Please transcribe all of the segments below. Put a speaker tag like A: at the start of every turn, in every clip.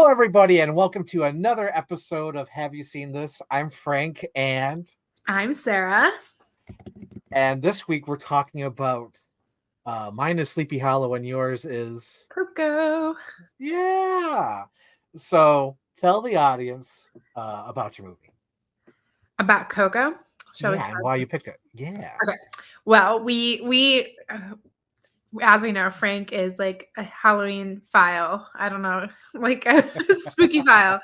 A: everybody, and welcome to another episode of Have You Seen This? I'm Frank,
B: I'm Sarah.
A: and this week we're talking about mine is Sleepy Hollow, and yours is
B: Coco.
A: yeah. So tell the audience about your movie,
B: About Coco. Shall we
A: yeah, and
B: start?
A: why you picked it, yeah.
B: Okay. Well, we as we know, Frank is like a Halloween file. I don't know, like a spooky file.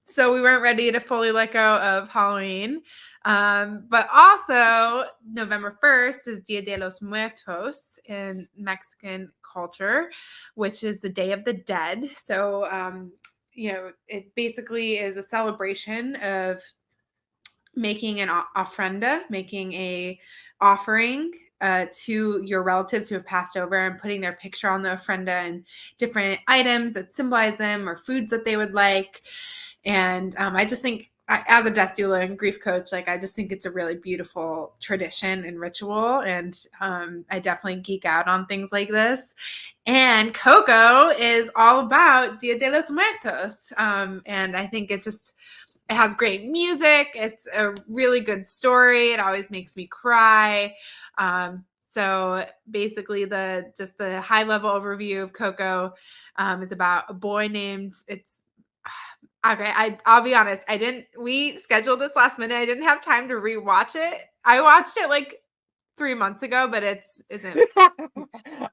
B: So we weren't ready to fully let go of Halloween. But also November 1st is Dia de los Muertos in Mexican culture, which is the Day of the Dead. So it basically is a celebration of making an ofrenda, making a offering to your relatives who have passed over and putting their picture on the ofrenda and different items that symbolize them or foods that they would like. And I just think, as a death doula and grief coach, like I just think it's a really beautiful tradition and ritual. And I definitely geek out on things like this. And Coco is all about Dia de los Muertos. And I think it has great music. It's a really good story. It always makes me cry. So basically the high level overview of Coco is about a boy named I'll be honest. We scheduled this last minute. I didn't have time to rewatch it. I watched it like 3 months ago, but isn't.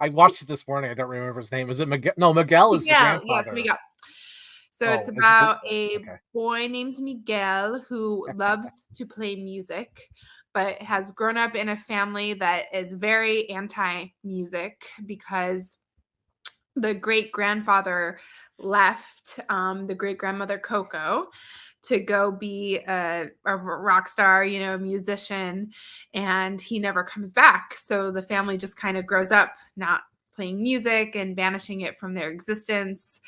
A: I watched it this morning. I don't remember his name. Is it Miguel? No, Miguel is the grandfather.
B: Yes, Miguel. So it's
A: Oh,
B: about
A: okay.
B: a boy named Miguel who loves to play music, but has grown up in a family that is very anti-music because the great-grandfather left the great-grandmother Coco to go be a rock star, musician, and he never comes back. So the family just kind of grows up not playing music and banishing it from their existence.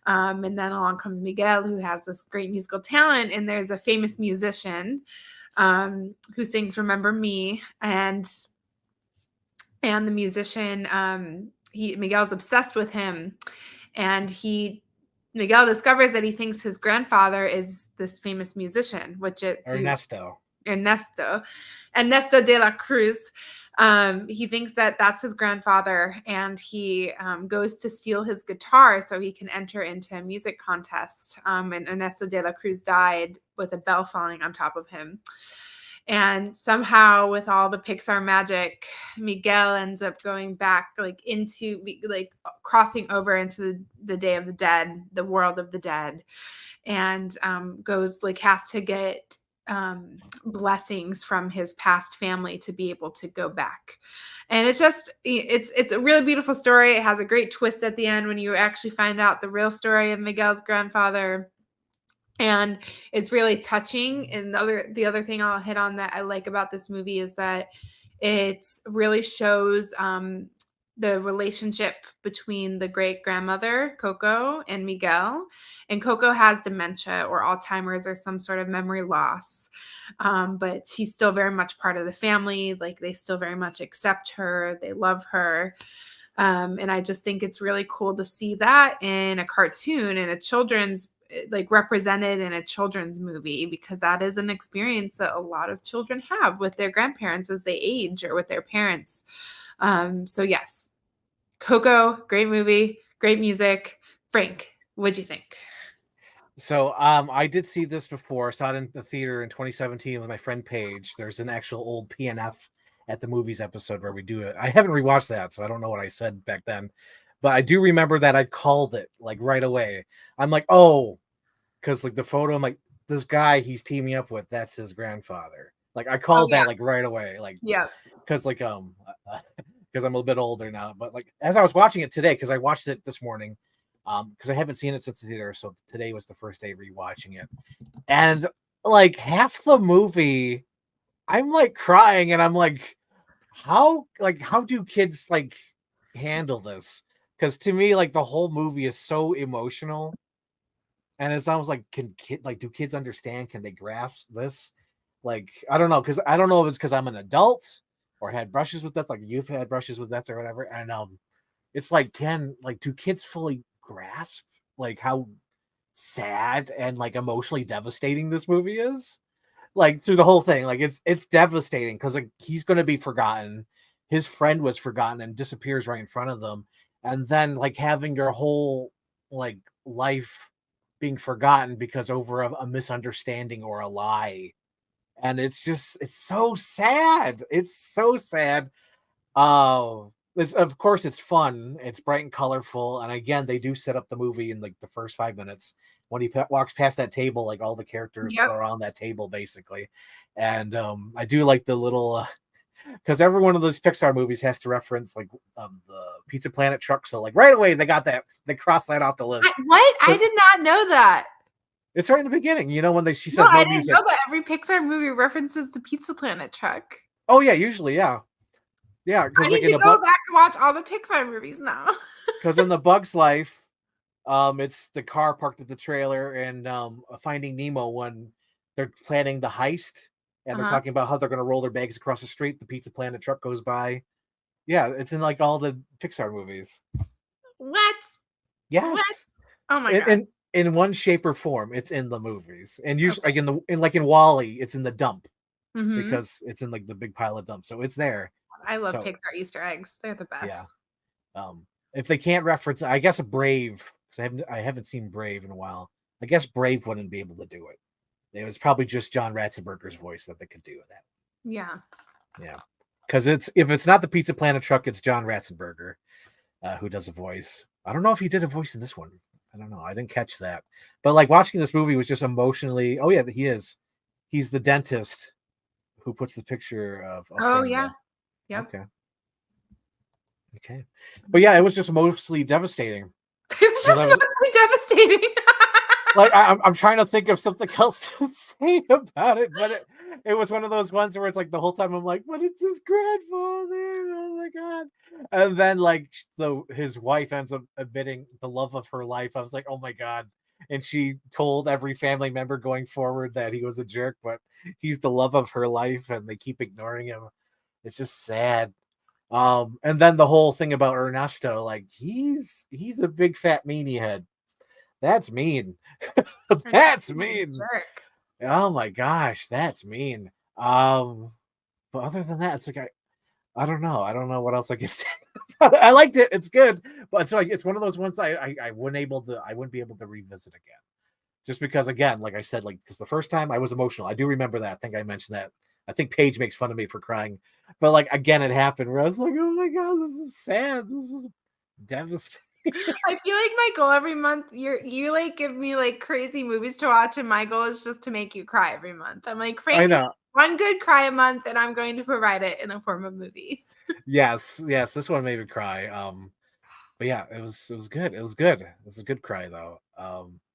B: And then along comes Miguel, who has this great musical talent. And there's a famous musician who sings "Remember Me," and the musician, Miguel's obsessed with him, and Miguel discovers that he thinks his grandfather is this famous musician,
A: Ernesto
B: de la Cruz. He thinks that that's his grandfather, and he goes to steal his guitar so he can enter into a music contest. And Ernesto de la Cruz died with a bell falling on top of him. And somehow, with all the Pixar magic, Miguel ends up going back, crossing over into the Day of the Dead, the world of the dead, and has to get blessings from his past family to be able to go back. And it's a really beautiful story. It has a great twist at the end when you actually find out the real story of Miguel's grandfather. And it's really touching. And the other thing I'll hit on that I like about this movie is that it really shows the relationship between the great-grandmother, Coco, and Miguel. And Coco has dementia or Alzheimer's or some sort of memory loss. But she's still very much part of the family. Like, they still very much accept her. They love her. And I just think it's really cool to see that in a cartoon and a children's, like, represented in a children's movie, because that is an experience that a lot of children have with their grandparents as they age or with their parents. So yes, Coco, great movie, great music. Frank, what'd you think?
A: So I did see this before. Saw it in the theater in 2017 with my friend Paige. There's an actual old PNF at the movies episode where we do it. I haven't rewatched that, so I don't know what I said back then. But I do remember that I called it like right away. I'm like, oh, because like the photo, I'm like, this guy he's teaming up with, that's his grandfather. Like I called that like right away. Like,
B: yeah,
A: because like because I'm a little bit older now. But like as I was watching it today, because I watched it this morning, because I haven't seen it since the theater, so today was the first day rewatching it, and like half the movie, I'm like crying, and I'm like, how do kids like handle this? Because to me, like the whole movie is so emotional, and it's almost like, do kids understand? Can they grasp this? Like, I don't know, because I don't know if it's because I'm an adult or had brushes with death, like you've had brushes with death or whatever, and it's like, do kids fully grasp like how sad and like emotionally devastating this movie is. Like through the whole thing, like it's devastating because like he's going to be forgotten. His friend was forgotten and disappears right in front of them, and then like having your whole like life being forgotten because over a misunderstanding or a lie, and it's so sad. It's so sad. Of course it's fun. It's bright and colorful, and again they do set up the movie in like the first 5 minutes when he walks past that table. Like all the characters
B: Yep.
A: are on that table basically, and I do like the little because every one of those Pixar movies has to reference like the Pizza Planet truck. So like right away they got that, they crossed that off the list.
B: What?
A: So
B: I did not know that.
A: it's right in the beginning, you know, when she
B: No,
A: says
B: I
A: no
B: didn't
A: music.
B: know that every Pixar movie references the Pizza Planet truck.
A: Oh yeah, usually yeah,
B: I
A: because like
B: need
A: in
B: to
A: the
B: go back and watch all the Pixar movies now.
A: because in the Bug's Life, it's the car parked at the trailer, and Finding Nemo when they're planning the heist and they're
B: Uh-huh.
A: talking about how they're going to roll their bags across the street. The Pizza Planet truck goes by. Yeah, it's in like all the Pixar movies.
B: What?
A: Yes,
B: Oh my
A: in
B: god.
A: in one shape or form, it's in the movies, and usually
B: Okay.
A: like in Wall-E, it's in the dump
B: Mm-hmm.
A: because it's in like the big pile of dump, so it's there.
B: I love
A: So
B: Pixar Easter eggs. They're the
A: yeah,
B: best.
A: if they can't reference, I guess Brave, because I haven't seen Brave in a while. I guess Brave wouldn't be able to do it. It was probably just John Ratzenberger's voice that they could do that.
B: Yeah.
A: Yeah, because if it's not the Pizza Planet truck, it's John Ratzenberger who does a voice. I don't know if he did a voice in this one. I don't know. I didn't catch that. But like watching this movie was just emotionally. Oh yeah, he is. He's the dentist who puts the picture of
B: Oh
A: Fran
B: yeah.
A: there.
B: Yep.
A: Okay. Okay. But yeah, it was just mostly devastating.
B: It was
A: Because
B: just
A: I was
B: mostly devastating.
A: like, I'm trying to think of something else to say about it, but it was one of those ones where it's like the whole time I'm like, but it's his grandfather. Oh my god. And then like his wife ends up admitting the love of her life. I was like, oh my god. And she told every family member going forward that he was a jerk, but he's the love of her life, and they keep ignoring him. It's just sad. And then the whole thing about Ernesto, like he's a big fat meanie head. That's mean. That's mean.
B: Jerk.
A: Oh my gosh, that's mean. But other than that, it's like I don't know. I don't know what else I can say. I liked it. It's good, but it's like it's one of those ones I wouldn't be able to revisit again. Just because again, like I said, like because the first time I was emotional. I do remember that. I think I mentioned that. I think Paige makes fun of me for crying. But like again, it happened where I was like, oh my god, this is sad. This is devastating.
B: I feel like my goal every month, you like give me like crazy movies to watch, and my goal is just to make you cry every month. I'm like,
A: I
B: Frank,
A: know.
B: one good cry a month, and I'm going to provide it in the form of movies.
A: Yes, yes, this one made me cry. But yeah, it was good. It was good. It was a good cry though.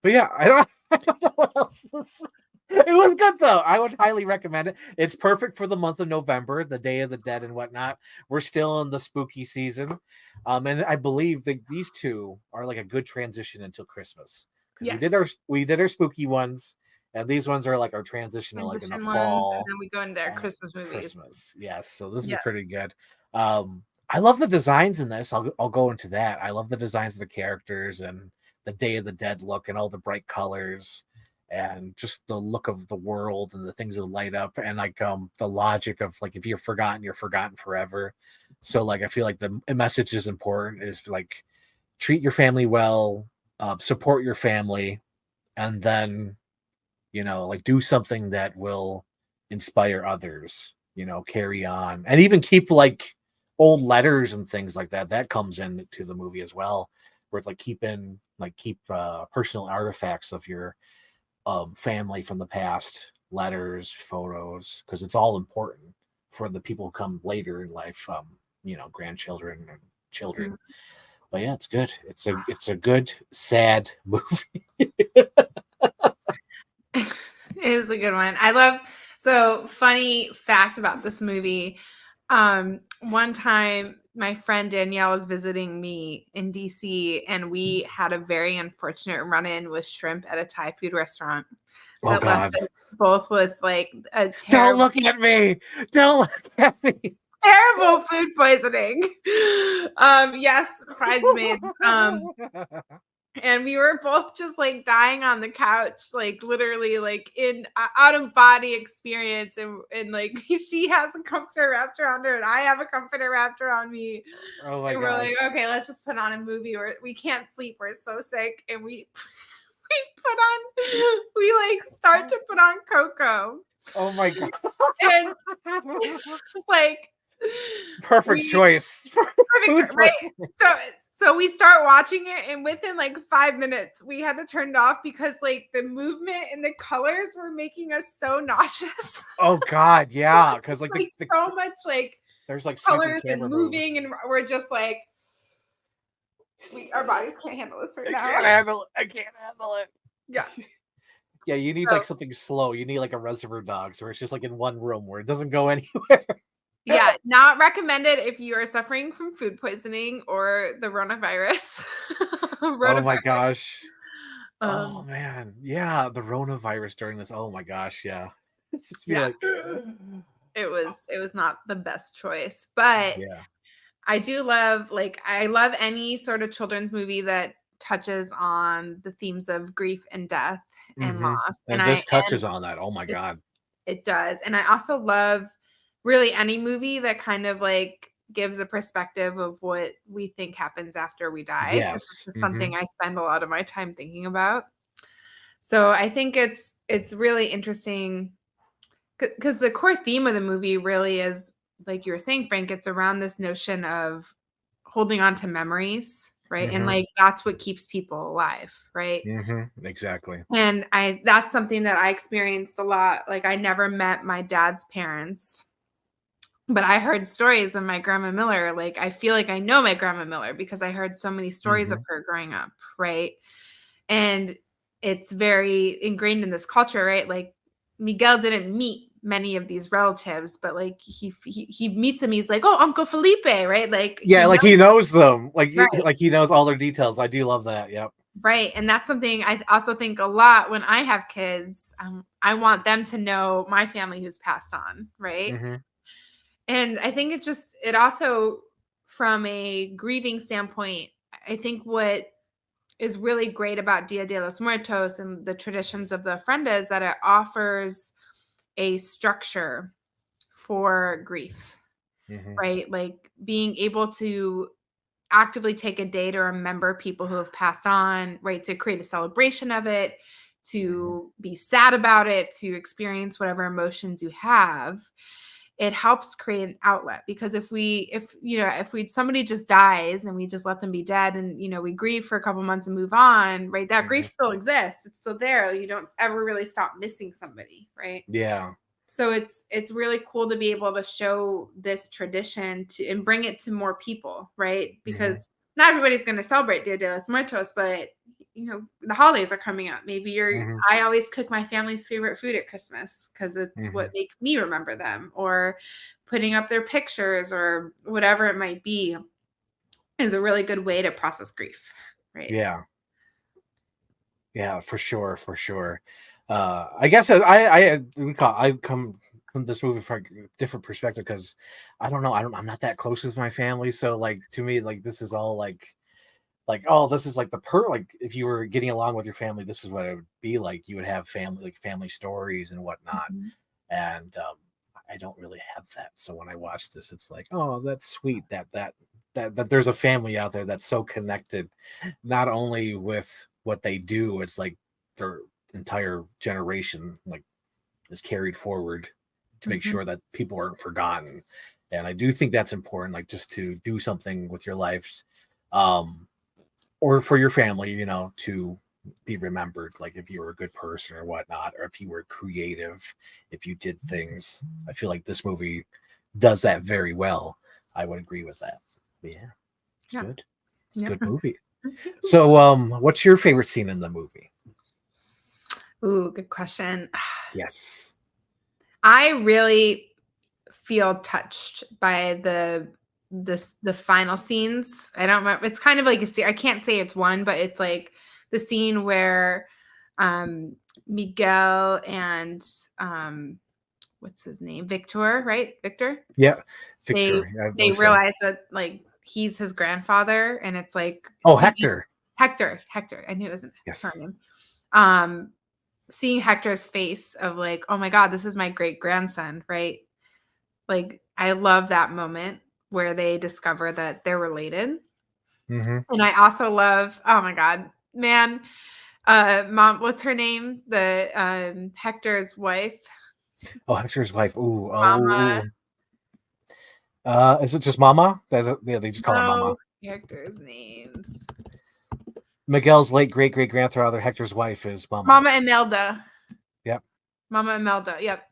A: But yeah, I don't know what else to say. It was good though. I would highly recommend it. It's perfect for the month of November, the Day of the Dead and whatnot. We're still in the spooky season. And I believe that these two are like a good transition until Christmas. Because
B: Yes.
A: we did our spooky ones, and these ones are like our transitional, like in the
B: Transition ones, and
A: fall.
B: then we go into our
A: And
B: Christmas movies.
A: Christmas. Yes. So this is
B: Yeah.
A: pretty good. I love the designs in this. I'll go into that. I love the designs of the characters and the Day of the Dead look and all the bright colors and just the look of the world and the things that light up and like the logic of like if you're forgotten forever. So like I feel like the message is important is like treat your family well, support your family, and then like do something that will inspire others, carry on and even keep like old letters and things like that. That comes into the movie as well, where it's like keep personal artifacts of your family from the past, letters, photos, because it's all important for the people who come later in life, grandchildren and children. But yeah, it's good. It's a good sad movie.
B: It is a good one. I love, so funny fact about this movie. One time my friend Danielle was visiting me in DC, and we had a very unfortunate run-in with shrimp at a Thai food restaurant
A: Oh
B: that left
A: God.
B: us both with like a
A: Don't
B: terrible,
A: look at me. Don't look at me.
B: terrible food poisoning. Yes, bridesmaids. And we were both just like dying on the couch, like literally like in out of body experience. And like she has a comforter wrapped around her and I have a comforter wrapped around me.
A: Oh my
B: And we're like,
A: gosh.
B: okay, let's just put on a movie where we can't sleep. We're so sick. And we we like start to put on Coco.
A: Oh my god.
B: And like
A: Perfect
B: we
A: choice for food
B: perfect, right?
A: poisoning.
B: So we start watching it, and within like 5 minutes, we had to turn it off because like the movement and the colors were making us so nauseous.
A: Oh god, yeah, because like
B: Like so much like
A: there's like switching
B: colors and
A: camera
B: moving,
A: moves.
B: and we're just like our bodies can't handle this right
A: I
B: now.
A: can't handle it. I can't handle it.
B: Yeah.
A: Yeah, you need
B: So
A: like something slow. You need like a Reservoir Dogs, where it's just like in one room where it doesn't go anywhere.
B: yeah, not recommended if you are suffering from food poisoning or the coronavirus.
A: Oh my
B: Rotavirus.
A: gosh. Oh
B: Um,
A: man, yeah, the Ronavirus during this. Oh my gosh, yeah. It's just be
B: yeah,
A: like,
B: it was not the best choice, but
A: yeah.
B: I do love like I love any sort of children's movie that touches on the themes of grief and death and
A: Hmm.
B: loss. And
A: And this touches on that. Oh my
B: it,
A: god.
B: it does. And I also love really any movie that kind of like gives a perspective of what we think happens after we die, because
A: Yes.
B: this is
A: Hmm.
B: something I spend a lot of my time thinking about. So I think it's really interesting because the core theme of the movie really is, like you were saying, Frank, it's around this notion of holding on to memories, right? And
A: Hmm.
B: like that's what keeps people alive, right?
A: Hmm. Exactly.
B: And that's something that I experienced a lot. Like I never met my dad's parents, but I heard stories of my grandma Miller. Like I feel like I know my grandma Miller because I heard so many stories of
A: Hmm.
B: her growing up, right? And it's very ingrained in this culture, right? Like Miguel didn't meet many of these relatives, but like he meets him. He's like, "Oh, Uncle Felipe," right? Like
A: Yeah,
B: he
A: like
B: knows,
A: he knows them.
B: right,
A: Like he knows all their details. I do love that. Yep.
B: right. And that's something I also think a lot when I have kids. I want them to know my family who's passed on, right?
A: Hmm.
B: And I think it also, from a grieving standpoint, I think what is really great about Dia de los Muertos and the traditions of the ofrenda is that it offers a structure for grief,
A: Hmm.
B: right? Like being able to actively take a day to remember people who have passed on, right? To create a celebration of it,
A: Hmm.
B: to be sad about it, to experience whatever emotions you have. It helps create an outlet, because if somebody just dies and we just let them be dead and we grieve for a couple months and move on, right? That grief
A: Hmm.
B: still exists. It's still there. You don't ever really stop missing somebody, right?
A: Yeah.
B: So it's really cool to be able to show this tradition and bring it to more people, right?
A: Hmm.
B: Because not everybody's going to celebrate Dia de los Muertos, but the holidays are coming up. Maybe
A: Hmm.
B: I always cook my family's favorite food at Christmas because it's
A: Hmm.
B: what makes me remember them, or putting up their pictures or whatever it might be is a really good way to process grief, right?
A: Yeah. Yeah, for sure, for sure. I guess I come from this movie from a different perspective because I don't know, I'm not that close with my family, so like to me, like this is all like oh, this is like like if you were getting along with your family, this is what it would be like. You would have family stories and whatnot,
B: Mhm.
A: and I don't really have that. So when I watch this, it's like, oh, that's sweet that there's a family out there that's so connected, not only with what they do, it's like their entire generation like is carried forward to make
B: Mhm.
A: sure that people aren't forgotten. And I do think that's important, like just to do something with your life, um, or for your family, to be remembered. Like if you were a good person or whatnot, or if you were creative, if you did things. I feel like this movie does that very well. I would agree with that. But yeah, it's
B: Yeah.
A: good. It's a
B: Yeah.
A: good movie. So, what's your favorite scene in the movie?
B: Ooh, good question.
A: Yes.
B: I really feel touched by the final scenes. I don't remember. It's kind of like I can't say it's one, but it's like the scene where um Miguel and what's his name? Victor, right? Victor?
A: Yeah.
B: They
A: Victor. Yeah, I
B: they
A: believe so.
B: realize that like he's his grandfather, and it's like
A: Oh,
B: seeing
A: Hector.
B: Hector. I knew it wasn't
A: Yes.
B: her name. Seeing Hector's face of like, oh my God, this is my great grandson, right? Like, I love that moment where they discover that they're related.
A: Mm-hmm.
B: And I also love, oh my God, man, mom, what's her name? The Hector's wife,
A: Oh, Hector's wife. Ooh,
B: Mama.
A: oh. Is it just Mama? Yeah, they just call her Mama.
B: No characters' names.
A: Miguel's late great great grandfather, Hector's wife, is Mama.
B: Mama Imelda.
A: Yep.
B: Mama Imelda. Yep.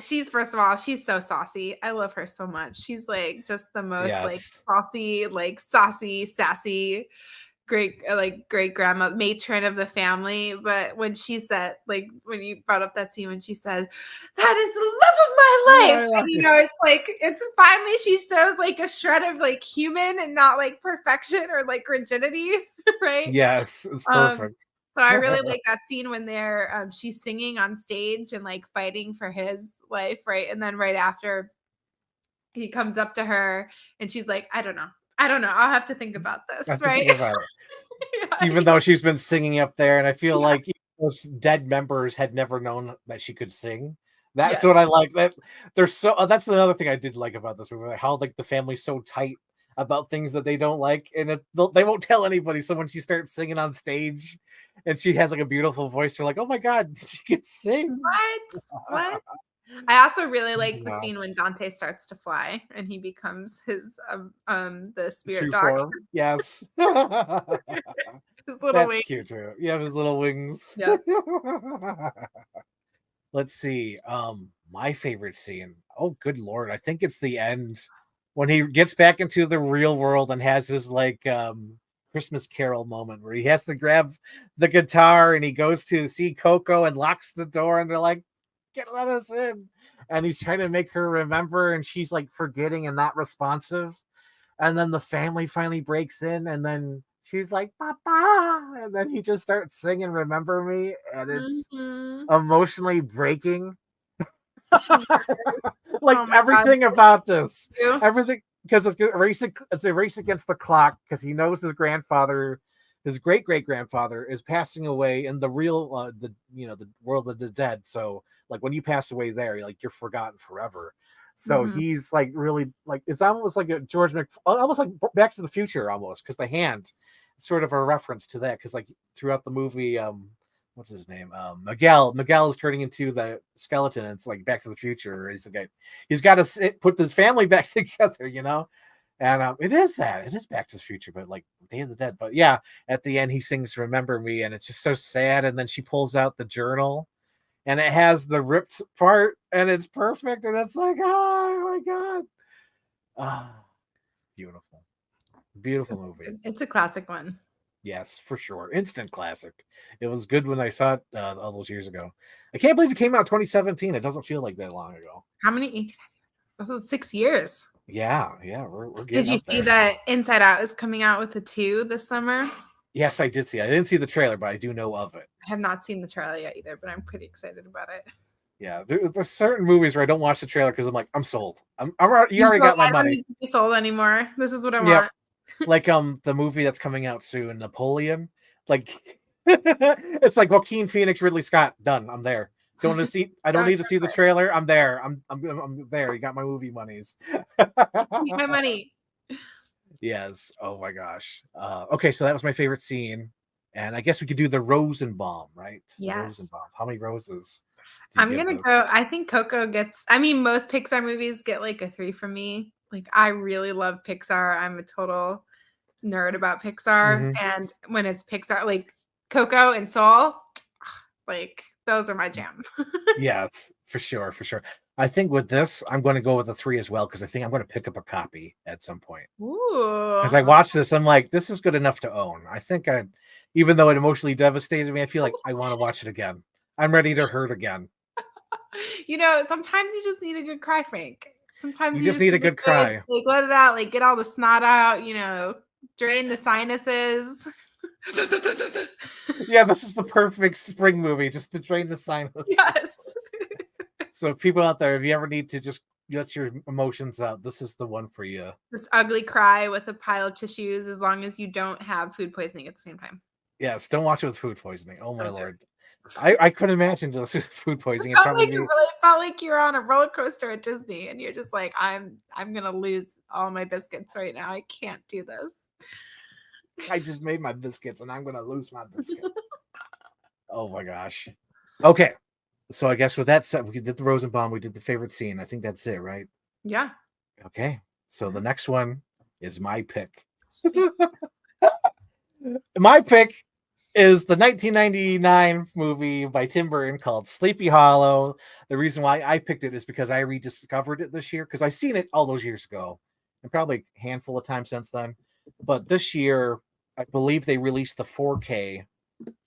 B: She's, first of all, she's so saucy. I love her so much. She's like just the most like
A: Yes.
B: saucy, like saucy, sassy, great grandma, matron of the family. But when she said, like, when you brought up that scene when she says, "That is the love of my life,"
A: Yeah.
B: and you know, it's like it's finally she shows like a shred of like human and not like perfection or like rigidity, right?
A: Yes, it's
B: Um,
A: perfect.
B: so I really like that scene when they're she's singing on stage and like fighting for his life, right? And then right after he comes up to her and she's like, I don't know. I'll have to think about
A: I
B: this,
A: have to
B: right?
A: think about it.
B: Yeah,
A: Even though she's been singing up there, and I feel
B: yeah,
A: like those dead members had never known that she could sing. That's
B: yes.
A: what I like. That they're so. That's another thing I did like about this movie. Like how like the family's so tight about things that they don't like, and they won't tell anybody. So when she starts singing on stage, and she has like a beautiful voice, they're like, "Oh my god, she can sing!"
B: What? I also really
A: Oh my
B: like the scene
A: gosh.
B: when Dante starts to fly and he becomes his the spirit
A: True
B: dog,
A: form, yes.
B: his little
A: That's
B: wing.
A: cute too. You have his little wings.
B: Yeah.
A: Let's see. My favorite scene. Oh, good lord! I think it's the end when he gets back into the real world and has his like Christmas Carol moment where he has to grab the guitar and he goes to see Coco and locks the door and they're like, "Get let us in," and he's trying to make her remember and she's like forgetting and not responsive, and then the family finally breaks in and then she's like, "Papa," and then he just starts singing "Remember Me," and it's
B: Mhm.
A: emotionally breaking. Like
B: Oh my God.
A: everything about this,
B: You.
A: everything, because it's a race against the clock because he knows his grandfather, his great great grandfather, is passing away in the real the world of the dead. So like when you pass away there, like you're forgotten forever. So
B: Mhm.
A: he's like really like it's almost like a almost like Back to the Future almost because the hand, sort of a reference to that because like throughout the movie, what's his name? Miguel is turning into the skeleton. And it's like Back to the Future. He's the guy. He's got to put his family back together, you know. And it is that. It is Back to the Future, but like Day of the Dead. But yeah, at the end he sings "Remember Me," and it's just so sad. And then she pulls out the journal, and it has the ripped part, and it's perfect. And it's like, oh my god, ah, beautiful, beautiful movie.
B: It's a classic one.
A: Yes, for sure. Instant classic. It was good when I saw it all those years ago. I can't believe it came out 2017. It doesn't feel like that long ago.
B: How many? 18, this is 6 years.
A: Yeah, we're
B: Did
A: getting
B: you
A: up
B: see
A: there.
B: that Inside Out is coming out with the 2 this summer?
A: Yes, I did see. I didn't see the trailer, but I do know of it.
B: I have not seen the trailer yet either, but I'm pretty excited about it.
A: Yeah, there's certain movies where I don't watch the trailer because I'm like, I'm sold. You
B: You
A: already
B: sold,
A: got my
B: I don't
A: money.
B: need to be sold anymore. This is what I
A: Yep.
B: want.
A: Like the movie that's coming out soon, Napoleon. Like it's like Joaquin Phoenix, Ridley Scott. Done. I'm there. Don't to see. I don't need to see the trailer. I'm there. I'm there. You got my movie monies.
B: Keep my money.
A: Yes. Oh my gosh. Okay, so that was my favorite scene, and I guess we could do the Rosenbaum, right? The
B: Yes.
A: Rosenbaum. How many roses do you
B: I'm
A: give
B: gonna go.
A: this?
B: I think Coco gets. I mean, most Pixar movies get like a 3 from me. Like, I really love Pixar. I'm a total nerd about Pixar,
A: Hmm.
B: and when it's Pixar, like Coco and Soul, like those are my jam.
A: Yes, for sure, for sure. I think with this, I'm going to go with a 3 as well because I think I'm going to pick up a copy at some point. As
B: Ooh.
A: I watch this, I'm like, this is good enough to own. I think even though it emotionally devastated me, I feel like I want to watch it again. I'm ready to hurt again.
B: You know, sometimes you just need a good cry, Frank. Sometimes
A: You
B: you
A: just
B: just
A: need a
B: need a
A: good
B: good,
A: cry.
B: like, let it out, like, get all the snot out, you know, drain the sinuses.
A: Yeah, this is the perfect spring movie just to drain the sinus.
B: Yes.
A: So people out there, if you ever need to just Get your emotions out. This is the one for you.
B: This ugly cry with a pile of tissues, as long as you don't have food poisoning at the same time.
A: Yes, don't watch it with food poisoning. Oh my
B: Don't do
A: lord. I couldn't imagine this with food poisoning. It'd probably be
B: It felt like you're on a roller coaster at Disney, and you're just like, I'm gonna lose all my biscuits right now. I can't do this.
A: I just made my biscuits and I'm gonna lose my biscuit. Oh my gosh. Okay. So I guess with that said, we did the Rosenbaum, we did the favorite scene. I think that's it, right?
B: Yeah.
A: Okay. So the next one is my pick.
B: Sweet.
A: My pick is the 1999 movie by Tim Burton called Sleepy Hollow. The reason why I picked it is because I rediscovered it this year because I seen it all those years ago and probably a handful of times since then. But this year, I believe they released the 4K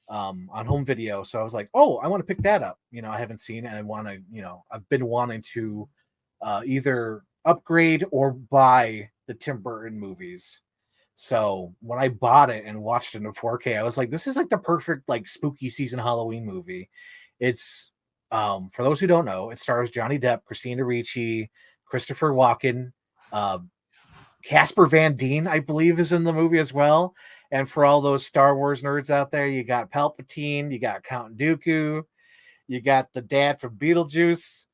A: on home video. So I was like, oh, I want to pick that up. You know, I haven't seen it. I want to, you know, I've been wanting to either upgrade or buy the Tim Burton movies. So when I bought it and watched it in 4K, I was like, this is like the perfect like spooky season Halloween movie. It's for those who don't know, it stars Johnny Depp, Christina Ricci, Christopher Walken, Casper Van Dien, I believe, is in the movie as well. And for all those Star Wars nerds out there, you got Palpatine, you got Count Dooku, you got the dad from Beetlejuice,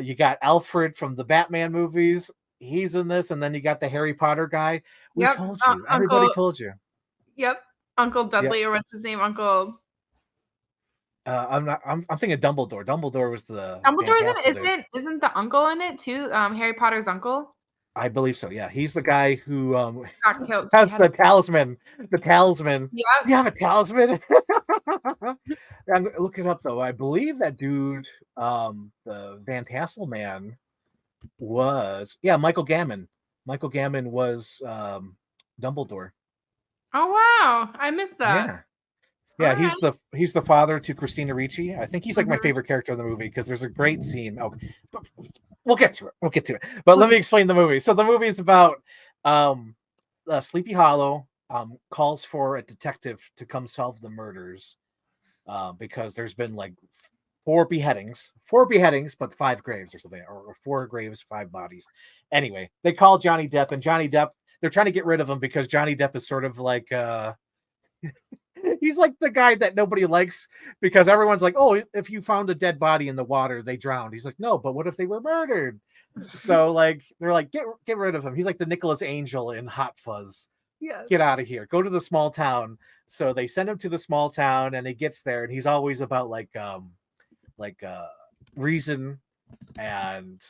A: you got Alfred from the Batman movies. He's in this, and then you got the Harry Potter guy. We
B: Yep.
A: told you. Everybody told you.
B: Yep. Uncle Dudley,
A: Yep.
B: or what's his name? Uncle.
A: I'm thinking Dumbledore. Dumbledore was the
B: Dumbledore isn't the uncle in it too? Harry Potter's uncle.
A: I believe so. Yeah, he's the guy who
B: Got killed.
A: has the talisman. The talisman.
B: Yeah.
A: You have a talisman. I'm look it up though. I believe that dude, the Van Tassel man, was Michael Gambon. Michael Gambon was Dumbledore.
B: Oh wow, I missed that.
A: Yeah. Yeah, he's the father to Christina Ricci. I think he's like my favorite character in the movie because there's a great scene. Oh, we'll get to it. But let me explain the movie. So the movie is about Sleepy Hollow calls for a detective to come solve the murders because there's been like four beheadings, but 5 graves or something, or 4 graves, 5 bodies. Anyway, they call Johnny Depp, and Johnny Depp, they're trying to get rid of him because Johnny Depp is sort of like he's like the guy that nobody likes because everyone's like, oh, if you found a dead body in the water, they drowned. He's like, no, but what if they were murdered? So like they're like, get rid of him. He's like the Nicholas Angel in Hot Fuzz.
B: Yes.
A: Get out of here. Go to the small town. So they send him to the small town, and he gets there, and he's always about reason and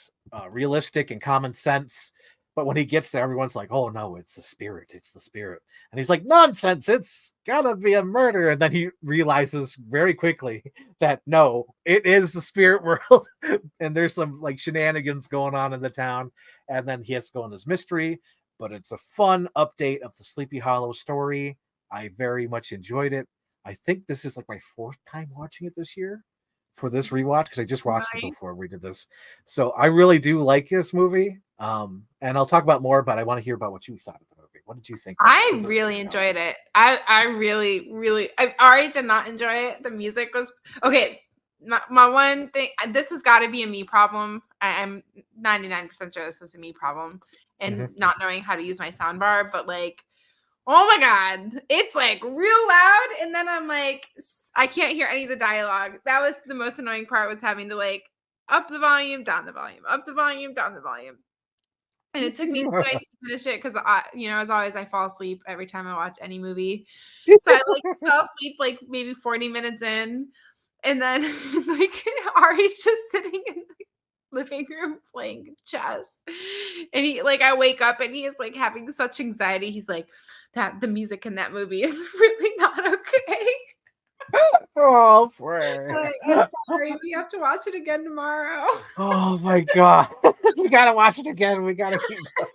A: realistic and common sense. But when he gets there, everyone's like, oh no, it's the spirit. It's the spirit. And he's like, nonsense. It's gotta be a murder. And then he realizes very quickly that no, it is the spirit world. And there's some like shenanigans going on in the town. And then he has to go on this mystery. But it's a fun update of the Sleepy Hollow story. I very much enjoyed it. I think this is like my 4th time watching it this year for this rewatch because I just watched it before we did this. So I really do like this movie. And I'll talk about more, but I want to hear about what you thought of the movie. What did you think?
B: I really enjoyed it. I really I already did not enjoy it. The music was okay. My one thing, this has got to be a me problem. I'm 99% sure this is a me problem, and not knowing how to use my soundbar. But like, oh my god, it's like real loud, and then I'm like, I can't hear any of the dialogue. That was the most annoying part. Was having to like up the volume, down the volume, up the volume, down the volume. And it took me tonight to finish it because as always, I fall asleep every time I watch any movie. So I like fell asleep like maybe 40 minutes in, and then like Ari's just sitting in the living room playing chess, and he like I wake up and he is like having such anxiety. He's like, that the music in that movie is really not okay.
A: Oh, Frank.
B: I'm sorry, we have to watch it again tomorrow.
A: Oh my god. We gotta watch it again. We gotta keep going.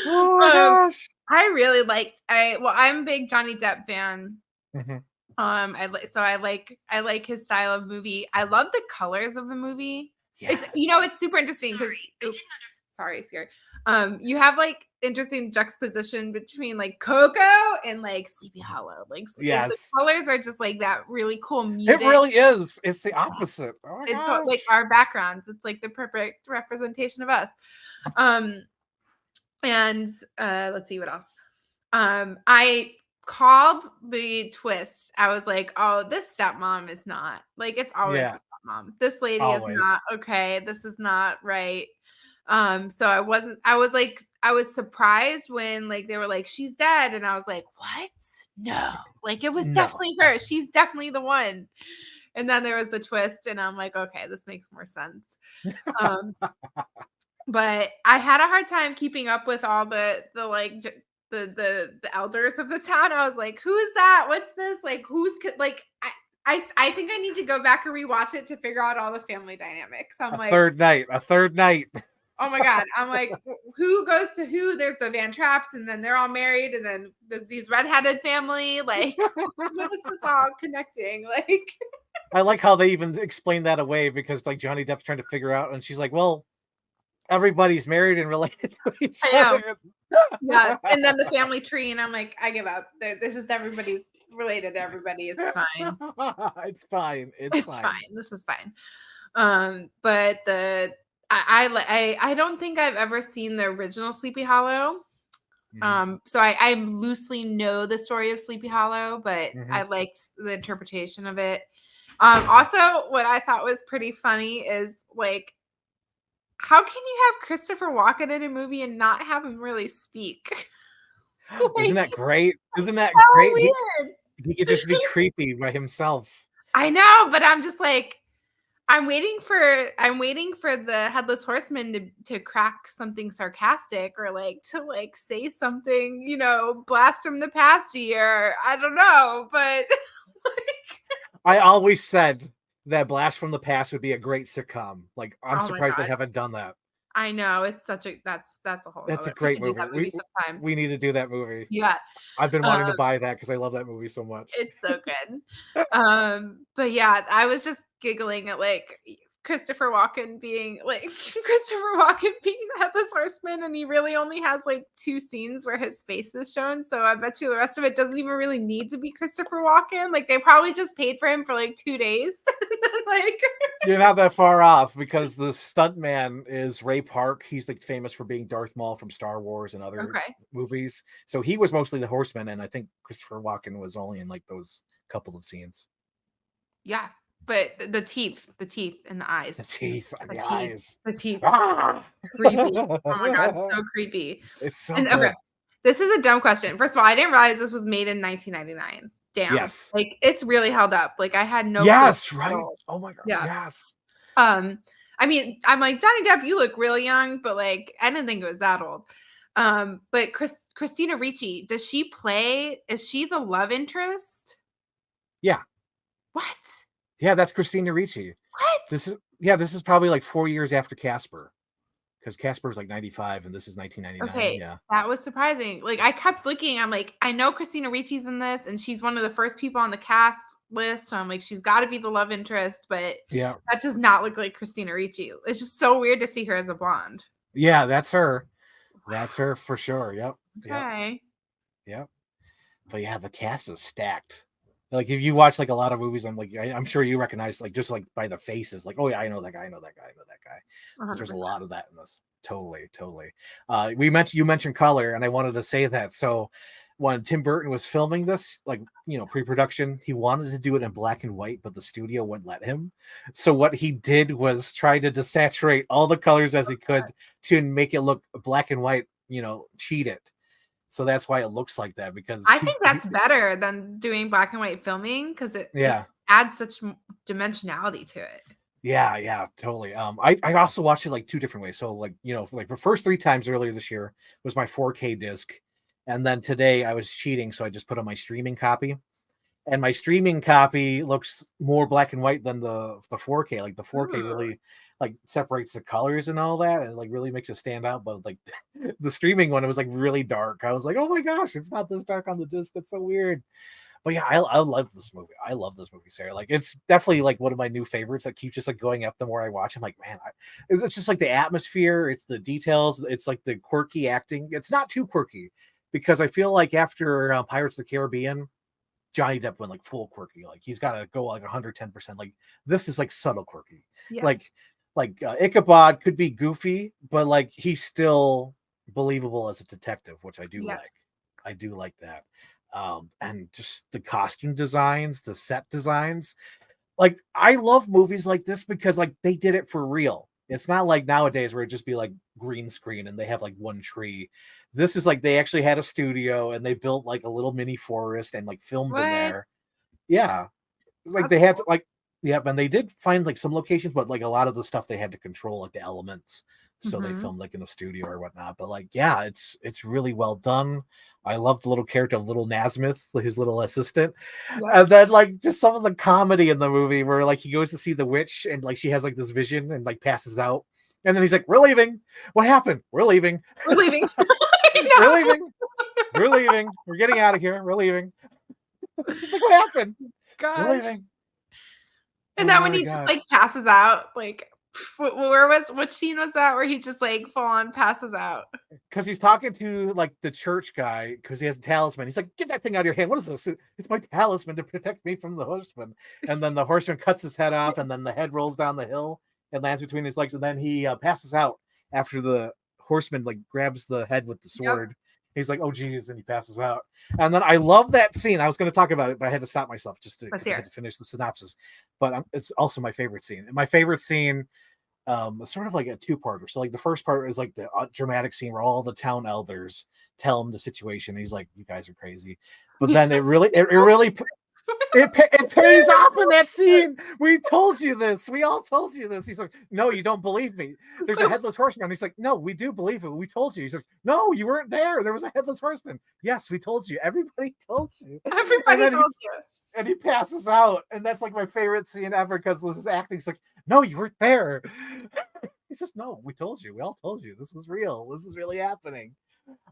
A: Oh my gosh.
B: I really liked I'm a big Johnny Depp fan. I like his style of movie. I love the colors of the movie. Yes. It's super interesting because sorry, scary. You have like interesting juxtaposition between like Coco and like Sleepy Hollow. Like the
A: Yes,
B: colors are just like that really cool
A: it
B: muted.
A: really is. It's the opposite. Oh my
B: It's like
A: gosh.
B: our backgrounds. It's like the perfect representation of us. Um, and let's see what else. I called the twist. I was like, oh, this stepmom is not like it's always
A: Yeah,
B: the stepmom. This lady is not
A: always.
B: okay. This is not right. So I was surprised when like they were like, she's dead, and I was like, what? No, like it was
A: No.
B: definitely her. She's definitely the one. And then there was the twist, and I'm like, okay, this makes more sense. Um, but I had a hard time keeping up with all the like the elders of the town. I was like, who is that? What's this? Like, like I think I need to go back and rewatch it to figure out all the family dynamics. I'm
A: A
B: like,
A: third night. A third night.
B: oh my god. I'm like, who goes to who? There's the Van Trapps, and then they're all married, and then these redheaded family. Like, what is this all connecting? Like,
A: I like how they even explain that away because like Johnny Depp's trying to figure out, and she's like, "Well, everybody's married and related to each
B: I know.
A: other."
B: Yeah, and then the family tree, and I'm like, I give up. This is everybody's related to everybody. It's fine.
A: It's fine. It's
B: It's
A: fine.
B: fine. This is fine. But I don't think I've ever seen the original Sleepy Hollow.
A: Mhm.
B: So I loosely know the story of Sleepy Hollow, but I
A: Mhm.
B: liked the interpretation of it. Also, what I thought was pretty funny is like, how can you have Christopher Walken in a movie and not have him really speak?
A: Isn't
B: Like,
A: that great? Isn't
B: it's
A: that
B: so
A: great?
B: weird.
A: He could just be creepy by himself.
B: I know, but I'm just like, I'm waiting for the headless horseman to crack something sarcastic or like to like say something, blast from the past year. I don't know, but
A: I always said that Blast from the Past would be a great sitcom. Like, I'm
B: oh my
A: surprised they
B: god.
A: haven't done that.
B: I know it's such a that's a whole
A: That's a
B: nother. We
A: great
B: should do
A: movie.
B: that movie sometime.
A: We need to do that movie.
B: Yeah.
A: I've been wanting to
B: Um,
A: buy that because I love that movie so much.
B: it's so good. But yeah, I was just giggling at like Christopher Walken being like Christopher Walken being the headless horseman, and he really only has like 2 scenes where his face is shown. So I bet you the rest of it doesn't even really need to be Christopher Walken. Like they probably just paid for him for like 2 days. Like
A: You're not that far off because the stuntman is Ray Park. He's like famous for being Darth Maul from Star Wars and other
B: okay.
A: movies. So he was mostly the horseman, and I think Christopher Walken was only in like those couple of scenes.
B: Yeah. But the teeth and the eyes.
A: The teeth on
B: The
A: the
B: teeth.
A: eyes.
B: The teeth.
A: Ah!
B: Creepy. Oh my god, so creepy.
A: It's so
B: And okay,
A: good.
B: this is a dumb question. First of all, I didn't realize this was made in 1999. Damn.
A: Yes.
B: Like it's really held up. Like I had no clue
A: Yes,
B: at
A: right.
B: all.
A: Oh my god.
B: Yeah.
A: Yes.
B: I mean, I'm like, Johnny Depp, you look really young, but like I didn't think it was that old. But Christina Ricci, is she the love interest?
A: Yeah.
B: What?
A: Yeah, that's Christina Ricci.
B: What?
A: This is probably like 4 years after Casper. Because Casper's like 95 and this is 1999.
B: Okay,
A: Yeah.
B: that was surprising. Like I kept looking, I'm like, I know Christina Ricci's in this, and she's one of the first people on the cast list. So I'm like, she's got to be the love interest, but
A: Yeah.
B: that does not look like Christina Ricci. It's just so weird to see her as a blonde.
A: Yeah, that's her. That's her for sure. Yep. Yep.
B: Okay.
A: Yep. But yeah, the cast is stacked. Like if you watch like a lot of movies, I'm sure you recognize like just like by the faces, like, oh yeah, I know that guy, I know that guy, I know that guy. 'Cause there's a
B: 100%.
A: lot of that in this. Totally, totally. You mentioned color, and I wanted to say that. So when Tim Burton was filming this, like pre-production, he wanted to do it in black and white, but the studio wouldn't let him. So what he did was try to desaturate all the colors as he could to make it look black and white, cheat it. So that's why it looks like that because
B: I think that's better than doing black and white filming because it
A: yeah.
B: adds such dimensionality to it.
A: Yeah, totally. I also watched it like 2 different ways. So like, like the first 3 times earlier this year was my 4K disc. And then today I was cheating, so I just put on my streaming copy. And my streaming copy looks more black and white than the 4K. Like the 4K
B: Ooh.
A: really like separates the colors and all that and like really makes it stand out. But like the streaming one, it was like really dark. I was like, oh my gosh, it's not this dark on the disc. That's so weird. But yeah, I love this movie. I love this movie, Sarah. Like it's definitely like one of my new favorites that keeps just like going up the more I watch. I'm like, man, it's just like the atmosphere, it's the details, it's like the quirky acting. It's not too quirky because I feel like after Pirates of the Caribbean, Johnny Depp went like full quirky. Like he's got to go like 110%. Like this is like subtle quirky. Like
B: Yes.
A: Ichabod could be goofy, but like he's still believable as a detective, which I do
B: Yes.
A: like. I do like that. And just the costume designs, the set designs. Like I love movies like this because like they did it for real. It's not like nowadays where it just be like green screen and they have like one tree. This is like they actually had a studio and they built like a little mini forest and like filmed in
B: What?
A: there. Yeah, like
B: That's
A: they had to
B: cool.
A: like yeah, and they did find like some locations, but like a lot of the stuff they had to control like the elements. So they
B: Mhm.
A: filmed like in a studio or whatnot. But like, yeah, it's really well done. I love the little character of little Nasmith, his little assistant.
B: Yep.
A: And then like just some of the comedy in the movie where like he goes to see the witch and like she has like this vision and like passes out. And then he's like, we're leaving. What happened? We're leaving.
B: We're leaving.
A: We're
B: I know.
A: leaving. We're leaving. We're getting out of here. We're leaving. It's like, what happened? We're
B: Gosh.
A: leaving.
B: And that
A: Oh
B: when
A: my
B: he just
A: God.
B: like passes out, like where was which scene was that where he just like full on passes out?
A: Because he's talking to like the church guy because he has a talisman. He's like, "Get that thing out of your hand! What is this? It's my talisman to protect me from the horseman." And then the horseman cuts his head off, and
B: Yes.
A: then the head rolls down the hill and lands between his legs, and then he passes out after the horseman like grabs the head with the
B: Yep.
A: sword. He's like, "Oh geez," and he passes out. And then I love that scene. I was going to talk about it, but I had to stop myself just
B: Let's
A: because I
B: hear
A: had
B: it.
A: to finish the synopsis. But it's also my favorite scene. And my favorite scene sort of like a two-parter. So like the first part is like the dramatic scene where all the town elders tell him the situation. He's like, "You guys are crazy," but
B: Yeah.
A: then it
B: So
A: really it pays off in that scene.
B: yes.
A: We told you this. We all told you this. He's like, "No, you don't believe me. There's a headless horseman." He's like, "No, we do believe it. We told you." He says, "No, you weren't there. There was a headless horseman." "Yes, we told you. Everybody told you." And
B: Everybody
A: then
B: told you.
A: he passes out, and that's like my favorite scene ever because his acting's like, "No, you weren't there." He says, "No, we told you. We all told you. This is real. This is really happening."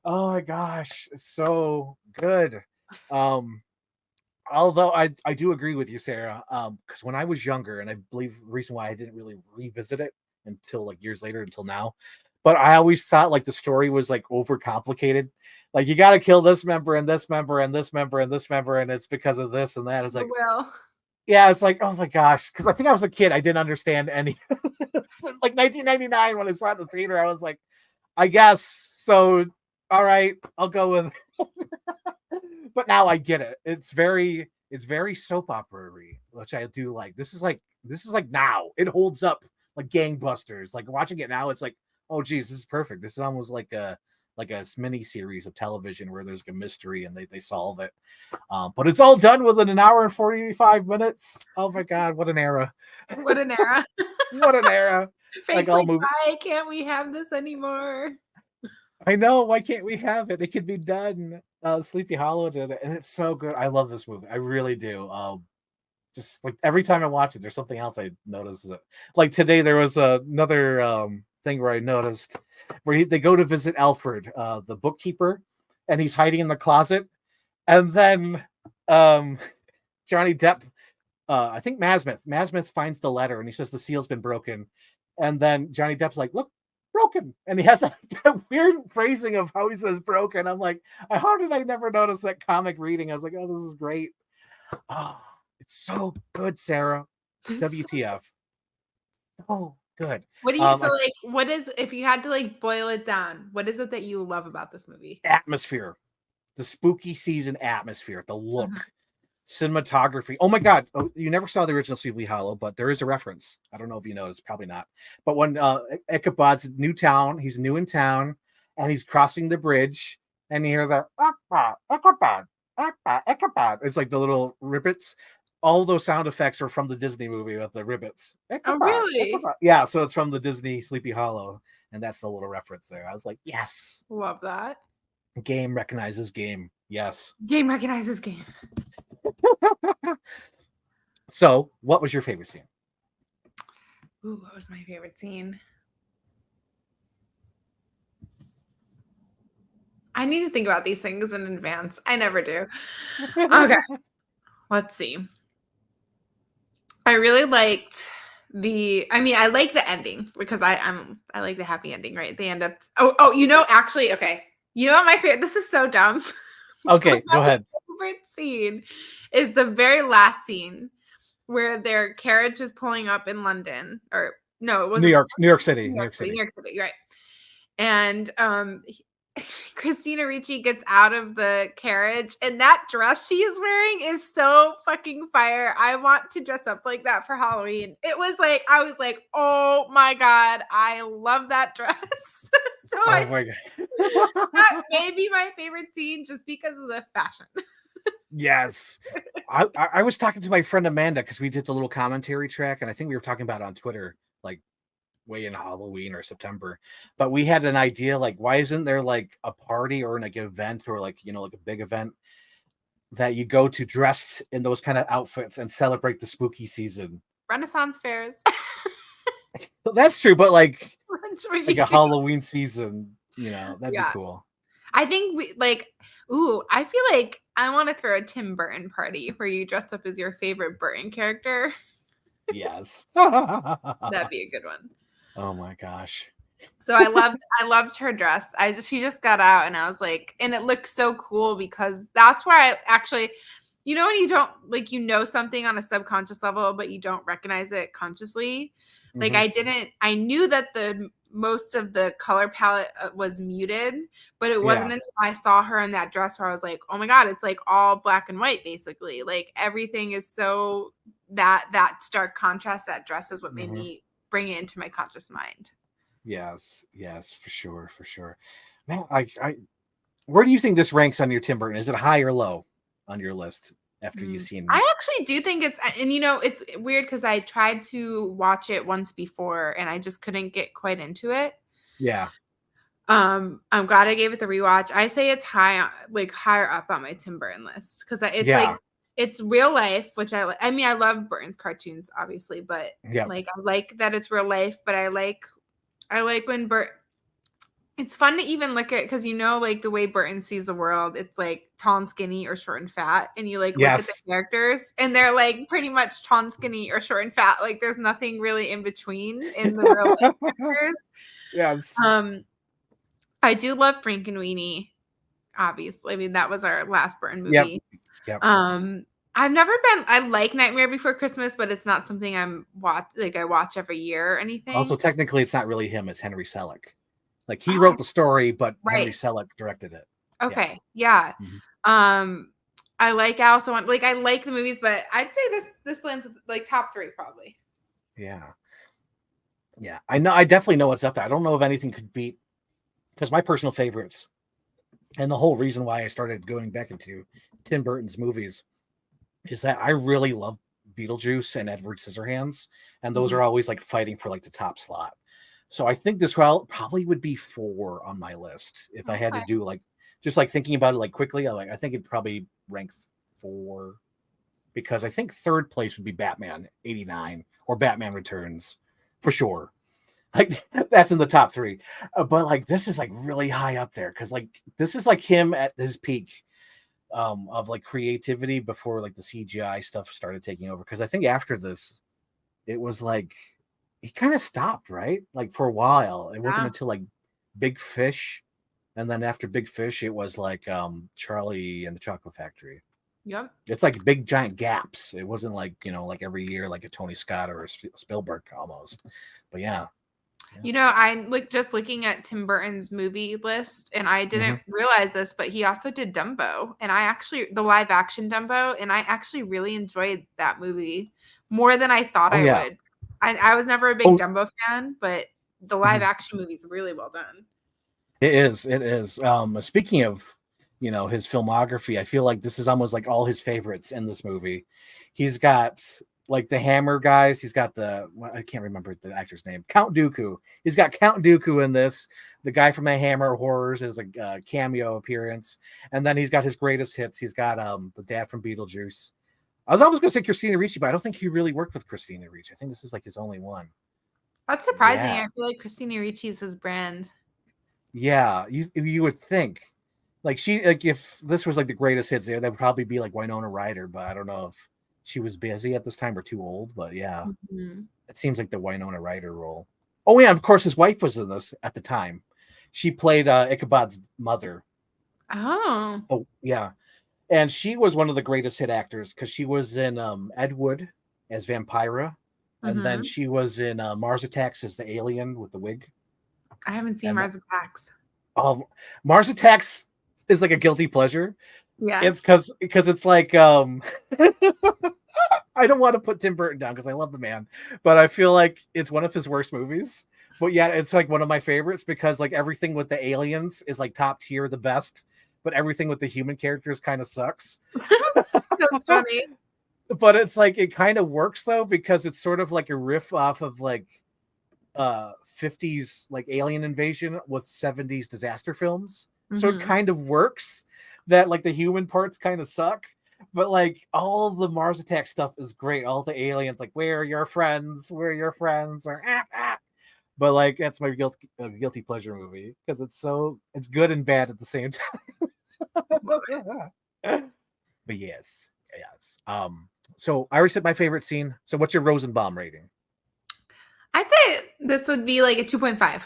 A: Oh my gosh, it's so good. Um, Although I do agree with you, Sarah. Because when I was younger, and I believe the reason why I didn't really revisit it until like years later, until now, but I always thought like the story was like overcomplicated. Like you got to kill this member and this member and this member and this member, and it's because of this and that. It's
B: The
A: like,
B: will.
A: yeah, it's like, oh my gosh, because I think I was a kid, I didn't understand any. Like 1999 when I saw it in the theater, I was like, I guess so. All right, I'll go with. But now I get it. It's very soap opera-y, which I do like. This is like now it holds up like gangbusters. Like watching it now, it's like, oh geez, this is perfect. This is almost like a mini series of television where there's like a mystery and they solve it. But it's all done within an hour and 45 minutes. Oh my god, what an era!
B: What an era.
A: What an era! Like
B: Frank's
A: all
B: like,
A: movie.
B: why can't we have this anymore?
A: I know. Why can't we have it? It could be done. Sleepy Hollow did it, and it's so good. I love this movie. I really do. Just like every time I watch it, there's something else I notice. Like today, there was another thing where I noticed where they go to visit Alfred, the bookkeeper, and he's hiding in the closet, and then um, Johnny Depp, I think Masmith finds the letter, and he says the seal's been broken, and then Johnny Depp's like, "Look, broken," and he has that weird phrasing of how he says broken. I'm like, how did I never notice that comic reading? I was like, oh, this is great. Oh, it's so good, Sarah.
B: So
A: WTF? Oh, good.
B: what do you
A: Um,
B: so
A: I,
B: like what is if you had to like boil it down, what is it that you love about this movie?
A: Atmosphere, the spooky season atmosphere, the look,
B: Mhm.
A: cinematography. Oh my God! Oh, you never saw the original Sleepy Hollow, but there is a reference. I don't know if you noticed, probably not. But when Ichabod's new town, he's new in town, and he's crossing the bridge, and you hear the Ichabod, Ichabod. It's like the little ribbits. All those sound effects are from the Disney movie with the ribbits.
B: Oh,
A: Ichabod,
B: really?
A: Ichabod. Yeah, so it's from the Disney Sleepy Hollow, and that's the little reference there. I was like, yes,
B: Love that.
A: game recognizes game. Yes.
B: Game recognizes game.
A: So, what was your favorite scene?
B: Ooh, what was my favorite scene? I need to think about these things in advance. I never do. Okay. let's see. I really liked I like the ending because I like the happy ending, right? They end up actually, okay. You know what my favorite, this is so dumb.
A: Okay, go ahead.
B: My favorite scene is the very last scene where their carriage is pulling up in London, or no, it wasn't
A: New York City, New York
B: New
A: City.
B: York City, right? And Christina Ricci gets out of the carriage, and that dress she is wearing is so fucking fire. I want to dress up like that for Halloween. It was like, I was like, oh my God, I love that dress. So
A: Oh my God.
B: that may be my favorite scene just because of the fashion.
A: Yes. I was talking to my friend Amanda because we did the little commentary track, and I think we were talking about it on Twitter, like way in Halloween or September. But we had an idea, like, why isn't there like a party or like an event or like, like a big event that you go to dressed in those kind of outfits and celebrate the spooky season?
B: Renaissance fairs.
A: That's true, but like a
B: Do.
A: Halloween season, that'd be
B: Yeah.
A: cool.
B: I think I feel like I want to throw a Tim Burton party where you dress up as your favorite Burton character.
A: Yes.
B: That'd be a good one.
A: Oh my gosh.
B: So I loved her dress. She just got out, and I was like, and it looked so cool because that's where I actually, when you don't something on a subconscious level, but you don't recognize it consciously. Like I knew that the most of the color palette was muted, but it wasn't until I saw her in that dress where I was like, oh my God, it's like all black and white basically. Like everything is so that stark contrast. That dress is what made me bring it into my conscious mind.
A: Yes, for sure. Man, where do you think this ranks on your Tim Burton? Is it high or low on your list after you've seen?
B: I actually do think it's weird because I tried to watch it once before and I just couldn't get quite into it.
A: Yeah.
B: I'm glad I gave it the rewatch. I say it's higher up on my Tim Burton list because it's like it's real life, which I like. I mean, I love Burton's cartoons, obviously, but I like that it's real life. But I like when it's fun to even look at because like the way Burton sees the world, it's like tall and skinny or short and fat, and you look at the characters and they're like pretty much tall and skinny or short and fat. Like there's nothing really in between in the real life characters.
A: Yes.
B: I do love Frankenweenie, obviously. I mean, that was our last Burton movie.
A: Yep.
B: I like Nightmare Before Christmas, but it's not something I watch every year or anything.
A: Also, technically, it's not really him; it's Henry Selick. Like he wrote the story, but Henry Selick directed it.
B: Okay, yeah. I like also I like the movies, but I'd say this lands like top 3 probably.
A: Yeah. I know. I definitely know what's up there. I don't know if anything could beat, because my personal favorites, and the whole reason why I started going back into Tim Burton's movies, is that I really love Beetlejuice and Edward Scissorhands, and those are always like fighting for like the top slot. So I think this probably would be 4 on my list if I had to do just thinking about it quickly. I think it'd probably rank 4, because I think third place would be Batman 89 or Batman Returns for sure. Like that's in the top 3, but this is really high up there because this is him at his peak of creativity before the CGI stuff started taking over. Because I think after this, it was he kind of stopped, right? For a while. It wasn't until Big Fish, and then after Big Fish, it was Charlie and the Chocolate Factory.
B: Yep.
A: It's big giant gaps. It wasn't every year a Tony Scott or a Spielberg almost. But yeah.
B: I'm just looking at Tim Burton's movie list, and I didn't realize this, but he also did Dumbo, and the live action Dumbo, and I actually really enjoyed that movie more than I thought I would. I was never a big Dumbo fan, but the live action movie is really well done.
A: It is. Speaking of, his filmography, I feel like this is almost all his favorites in this movie. He's got the Hammer guys. He's got I can't remember the actor's name. Count Dooku. He's got Count Dooku in this. The guy from the Hammer Horrors is a cameo appearance. And then he's got his greatest hits. He's got the dad from Beetlejuice. I was almost going to say Christina Ricci, but I don't think he really worked with Christina Ricci. I think this is his only one.
B: That's surprising. Yeah. I feel like Christina Ricci is his brand.
A: Yeah, you would think. Like if this was like the greatest hits, that would probably be like Winona Ryder, but I don't know if she was busy at this time or too old. But yeah,
B: Mhm.
A: it seems like the Winona Ryder role. Oh yeah, of course his wife was in this at the time. She played Ichabod's mother.
B: Oh.
A: Oh yeah, and she was one of the greatest hit actors because she was in Ed Wood as Vampira, and then
B: Mhm.
A: she was in Mars Attacks as the alien with the wig.
B: I haven't seen
A: And
B: Mars Attacks.
A: um, Mars Attacks is like a guilty pleasure.
B: Yeah.
A: It's because it's like I don't want to put Tim Burton down because I love the man, but I feel like it's one of his worst movies. But yeah, it's like one of my favorites because like everything with the aliens is like top tier, the best, but everything with the human characters kind of sucks.
B: That's funny.
A: But it's like it kind of works though because it's sort of like a riff off of like 50s like alien invasion with 70s disaster films. So it
B: Mhm.
A: kind of works that like the human parts kind of suck, but like all the Mars Attack stuff is great. All the aliens like where are your friends? Where are your friends? Or but like that's my guilty pleasure movie because it's good and bad at the same
B: Love it.
A: time. But yes. So I already said my favorite scene. So what's your Rosenbaum rating?
B: I'd say this would be like a 2.5.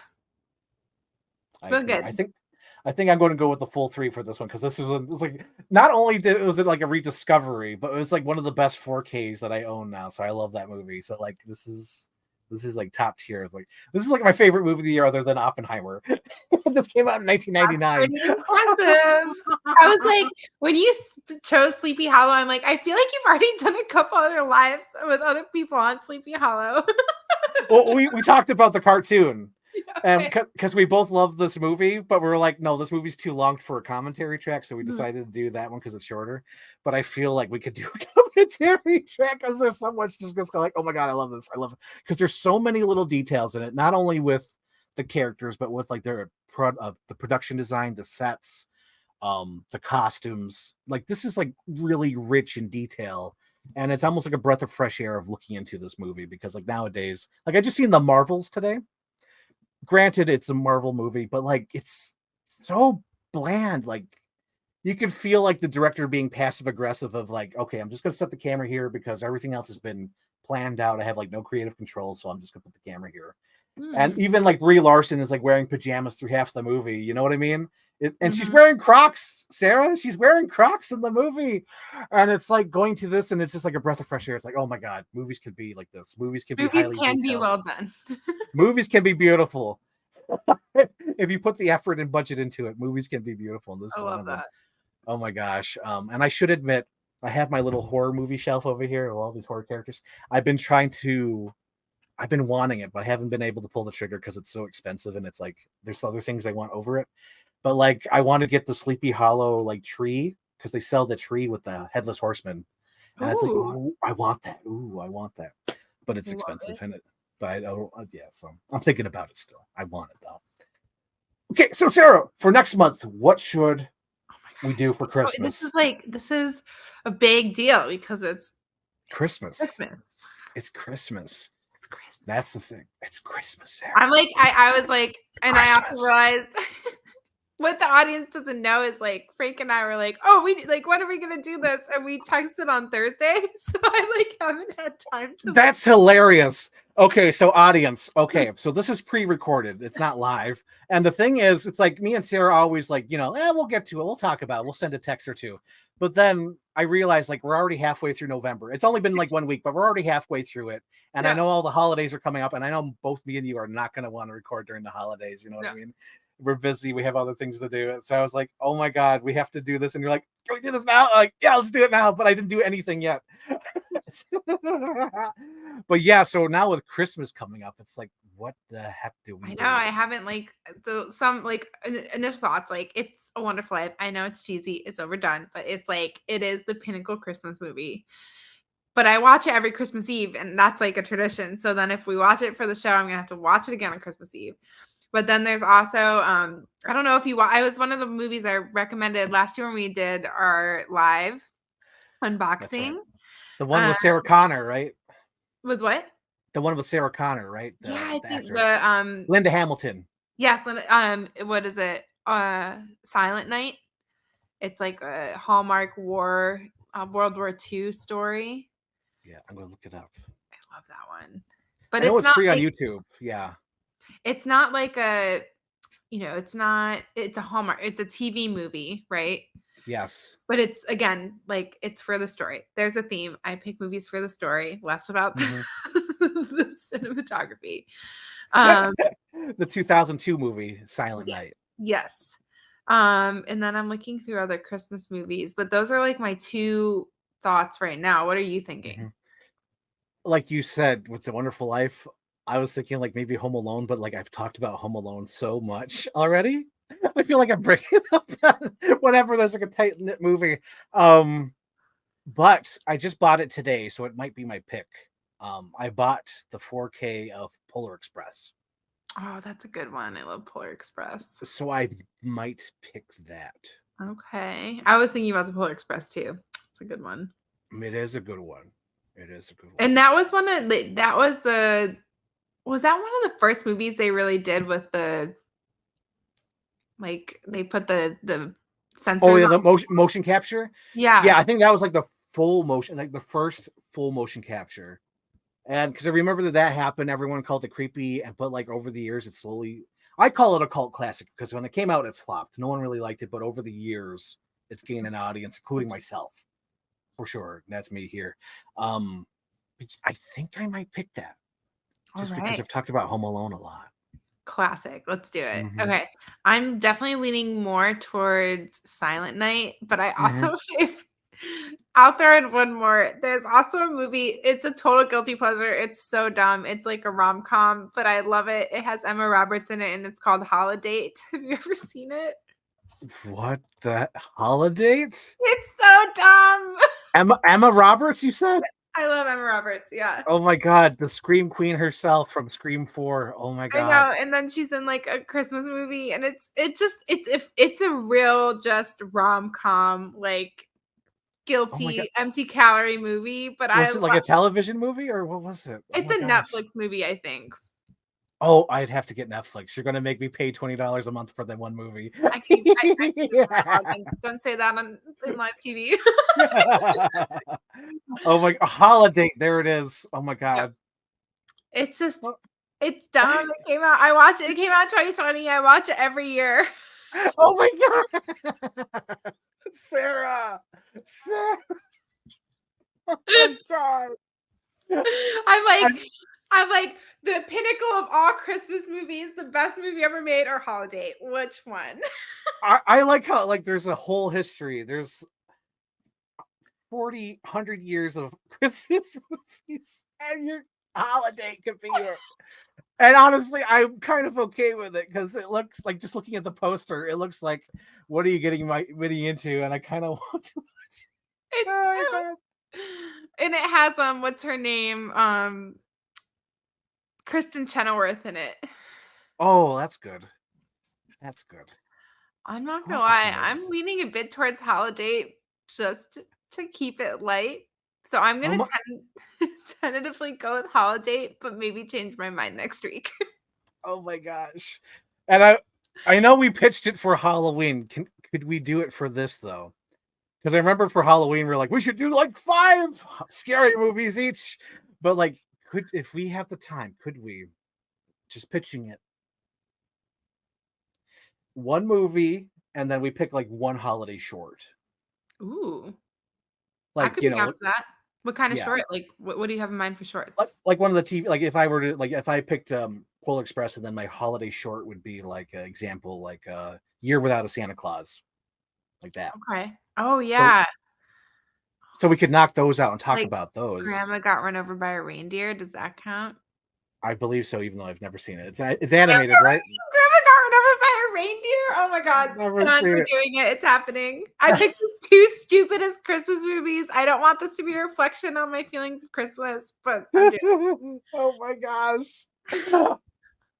A: I
B: Real
A: agree.
B: good.
A: I think I'm going to go with the full 3 for this one because this was like not only was it like a rediscovery, but it was like one of the best 4Ks that I own now. So I love that movie. So like this is like top tier. It's like this is like my favorite movie of the year other than Oppenheimer. This came out in
B: That's
A: 1999.
B: pretty impressive. I was like, when you chose Sleepy Hollow, I'm like, I feel like you've already done a couple other lives with other people on Sleepy Hollow.
A: Well, we talked about the cartoon. And
B: Okay.
A: because we both love this movie, but we were like, no, this movie's too long for a commentary track, so we
B: Mhm.
A: decided to do that one because it's shorter. But I feel like we could do a commentary track because there's so much just like, oh my god, I love this, I love it because there's so many little details in it, not only with the characters, but with like the production design, the sets, the costumes. Like this is like really rich in detail. And it's almost like a breath of fresh air of looking into this movie because like nowadays, like I just seen the Marvels today. Granted, it's a Marvel movie, but like it's so bland. Like you can feel like the director being passive aggressive of like, okay, I'm just gonna set the camera here because everything else has been planned out. I have like no creative control, so I'm just gonna put the camera here. And
B: Mm.
A: even like Brie Larson is like wearing pajamas through half the movie. You know what I mean? And she's
B: Mhm.
A: wearing Crocs, Sarah. She's wearing Crocs in the movie, and it's like going to this, and it's just like a breath of fresh air. It's like, oh my god, movies could be like this. Movies can be
B: Movies
A: highly
B: can be
A: detailed.
B: well done.
A: Movies can be beautiful. If you put the effort and budget into it, movies can be beautiful. And this
B: I
A: is one
B: love
A: of them.
B: that.
A: Oh my gosh. And I should admit, I have my little horror movie shelf over here of all these horror characters. I've been wanting it, but I haven't been able to pull the trigger because it's so expensive and it's like there's other things I want over it. But like I want to get the Sleepy Hollow like tree because they sell the tree with the headless horseman. And it's like,
B: Ooh,
A: oh, I want that. Ooh, I want that. But it's
B: love
A: expensive
B: it.
A: and it but I don't yeah, so I'm thinking about it still. I want it though. Okay, so Sarah, for next month, what should
B: Oh my
A: we do
B: gosh.
A: for
B: Oh,
A: Christmas?
B: this is a big deal because it's
A: Christmas.
B: Christmas.
A: It's Christmas.
B: It's Christmas.
A: That's the thing. It's Christmas, Sarah.
B: I'm like, I was like, and I also
A: Christmas.
B: realized what the audience doesn't know is like Frank and I were like, oh, we like, when are we gonna do this? And we texted on Thursday, so I like haven't had time to like.
A: That's hilarious. Okay, so audience. Okay, so this is pre-recorded. It's not live. And the thing is, it's like me and Sarah always like, we'll get to it. We'll talk about it. We'll send a text or two. But then I realized like we're already halfway through November. It's only been like 1 week, but we're already halfway through it. And I
B: No,
A: know all the holidays are coming up, and I know both me and you are not going to want to record during the holidays. You know what
B: no.
A: I mean? We're busy. We have other things to do. So I was like, oh my God, we have to do this. And you're like, can we do this now? Like, yeah, let's do it now. But I didn't do anything yet. But yeah, so now with Christmas coming up, it's like, what the heck do we
B: I know
A: do?
B: I haven't like some like initial thoughts like It's a Wonderful Life. I know it's cheesy, it's overdone, but it's like it is the pinnacle Christmas movie. But I watch it every Christmas Eve, and that's like a tradition. So then if we watch it for the show, I'm gonna have to watch it again on Christmas Eve. But then there's also I don't know if I was one of the movies I recommended last year when we did our live
A: That's
B: unboxing.
A: right. The one
B: Uh
A: with Sarah Connor, right?
B: was what?
A: The one with Sarah Connor, right?
B: Yeah, I
A: The
B: think
A: actress.
B: the
A: Linda Hamilton.
B: yes, what is it? Silent Night. It's like a Hallmark World War II story.
A: Yeah, I'm gonna look it up.
B: I love that one. But
A: I know
B: it's
A: it's
B: not
A: free on
B: like
A: YouTube. Yeah.
B: it's not like a it's a Hallmark. It's a TV movie, right?
A: Yes.
B: But it's again, like it's for the story. There's a theme. I pick movies for the story, less about
A: Mhm.
B: the cinematography. Um,
A: The 2002 movie Silent
B: yeah,
A: Night.
B: yes. And then I'm looking through other Christmas movies, but those are like my two thoughts right now. What are you thinking?
A: Mhm. Like you said, with The Wonderful Life, I was thinking like maybe Home Alone, but like I've talked about Home Alone so much already. I feel like I'm breaking up whenever there's like a tight knit movie. Um, but I just bought it today, so it might be my pick. I bought the 4K of Polar Express,
B: Oh, that's a good one. I love Polar Express.
A: so I might pick that.
B: Okay. I was thinking about the Polar Express too. It's a good one.
A: It is a good one. It is a good one.
B: And that was one of that was that one of the first movies they really did with the like they put the
A: Oh
B: sensors
A: yeah,
B: on?
A: the motion capture.
B: Yeah.
A: Yeah, I think that was like the full motion, like the first full motion capture. And because I remember that happened, everyone called it creepy, and but like over the years, it slowly. I call it a cult classic because when it came out, it flopped. No one really liked it, but over the years, it's gained an audience, including myself, for sure. That's me here. Um, I think I might pick that
B: All
A: just because
B: right.
A: I've talked about Home Alone a lot.
B: Classic. Let's do it.
A: Hmm.
B: Okay. I'm definitely leaning more towards Silent Night, but I
A: Hmm.
B: also if I'll throw in one more. There's also a movie. It's a total guilty pleasure. It's so dumb. It's like a rom-com, but I love it. It has Emma Roberts in it and it's called Holiday. Have you ever seen it?
A: What the holidays?
B: It's so dumb.
A: Emma Roberts, you said?
B: I love Emma Roberts. Yeah.
A: Oh my god, the Scream Queen herself from Scream 4. Oh my
B: I know.
A: god.
B: And then she's in like a Christmas movie and it's a real just rom-com like
A: Oh my god.
B: guilty empty calorie movie, but
A: Was it like a television movie or what was it? Oh
B: it's
A: my
B: a
A: gosh.
B: Netflix movie, I think.
A: Oh, I'd have to get Netflix. You're gonna make me pay $20 a month for that one movie.
B: I keep a catalog and don't say that on in live TV.
A: Oh my a holiday. There it is. Oh my
B: Yep.
A: god.
B: It's just
A: Oh
B: it's dumb. It came out I watch it. It came out in 2020. I watch it every year.
A: oh my god. Sarah. Sarah. Oh my god.
B: I'm
A: I,
B: like I'm like the pinnacle of all Christmas movies, the best movie ever made or Holiday. Which one?
A: I like how like there's a whole history. There's 40, 100 years of Christmas movies, and your holiday could be it. And honestly, I'm kind of okay with it because it looks like just looking at the poster, it looks like what are you getting into? And I kind of want to watch.
B: It's
A: Oh my god!
B: so and it has what's her name? Kristen Chenoweth in it.
A: Oh, that's good. That's good.
B: I'm not
A: Who
B: gonna
A: else is
B: lie,
A: in
B: I'm
A: this?
B: leaning a bit towards holiday just to keep it light. So I'm
A: Oh
B: gonna
A: my,
B: tentatively go with holiday, but maybe change my mind next week.
A: oh my gosh! And I know we pitched it for Halloween. Could we do it for this though? Because I remember for Halloween, we are like, we should do like 5 scary movies each. But like, could if we have the time, could we just pitching it one movie and then we pick like one holiday short,
B: Ooh, I
A: like
B: could be down
A: like,
B: for that. What kind of
A: yeah,
B: short? Like, what do you have in mind for
A: like
B: shorts?
A: like one of the TV. Like if I were to like if I picked Polar Express and then my holiday short would be like an example like Year Without a Santa Claus, like that.
B: Okay. Oh
A: So
B: yeah,
A: so we could knock those out and talk
B: like
A: about those.
B: Grandma got run over by a reindeer. Does that count?
A: I believe so, even though I've never seen it. It's
B: You've
A: animated,
B: never
A: right?
B: seen Grandma got run over by a reindeer? Oh my god.
A: Never
B: Done.
A: seen
B: We're
A: it.
B: doing it. It's happening. I picked these two stupidest Christmas movies. I don't want this to be a reflection on my feelings of Christmas, but I'm doing
A: Oh my gosh.